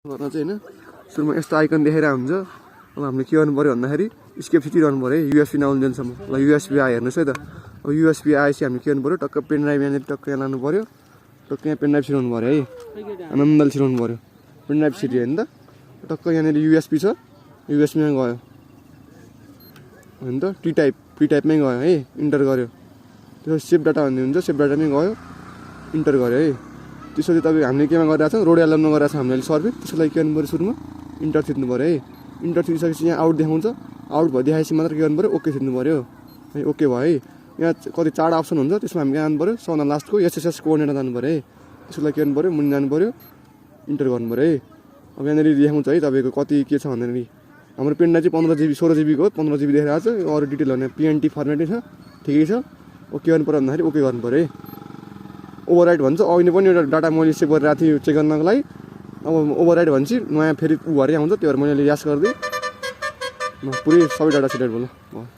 गर्न चाहिँ हैन सुरुमा यस्तो आइकन देखाइरा हुन्छ अब हामीले के गर्नु पर्यो भन्दाखेरि स्केप छिटिरहनु पर्यो है युएसबी नआउन्जेलसम्म ल युएसबी आयो हेर्नुहोस् है त अब युएसबी आएपछि हामीले के गर्नु पर्यो टक्क पेन ड्राइभ यहाँनिर टक्क यहाँ लानु पर्यो टक्क यहाँ पेन ड्राइभ छिराउनु पर्यो है आनन्दले छिराउनु पर्यो पेन ड्राइभ छिट्यो होइन त टक्क यहाँनिर युएसबी छ युएसबीमा गयो होइन त टी टाइपमै गयो है इन्टर गर्यो त्यो सेभ डाटा भन्ने हुन्छ सेभ डाटामै गयो इन्टर गर्यो है त्यसपछि तपाईँ हामीले केमा गरिरहेको छौँ रोड एल्बममा गरिरहेको छौँ हामीले सर्भे त्यसको लागि के गर्नु पऱ्यो सुरुमा इन्टर थिच्नु पऱ्यो है इन्टर थिचिसकेपछि यहाँ आउट देखाउँछ आउट भयो देखाएपछि मात्र के गर्नु पऱ्यो ओके थिच्नु पऱ्यो है ओके भयो है यहाँ कति 4 अप्सन हुन्छ त्यसमा हामी जानु पऱ्यो सबभन्दा लास्टको एसएसएस कोअर्डिनेटर जानु पऱ्यो है त्यसको लागि के गर्नु पऱ्यो मुनि जानु पऱ्यो इन्टर गर्नु पऱ्यो है अब यहाँनिर देखाउँछ है तपाईँको कति के छ भन्दाखेरि हाम्रो पेनड्राइभ चाहिँ 15 GB 16 GB को 15 GB देखाइरहेको छ अरू डिटेल भने PNT फर्मेटै छ ठिकै छ ओ के गर्नु पऱ्यो भन्दाखेरि ओके गर्नु पऱ्यो है ओभरराइट भन्छ अहिले पनि एउटा डाटा मैले सेभ गरिरहेको थिएँ चेक गर्नको लागि अब ओभरराइट भन्छ नयाँ फेरि ऊ भरे आउँछ त्यो भएर मैले यास गरिदिएँ पुरै सबै डाटा सेट भयो ल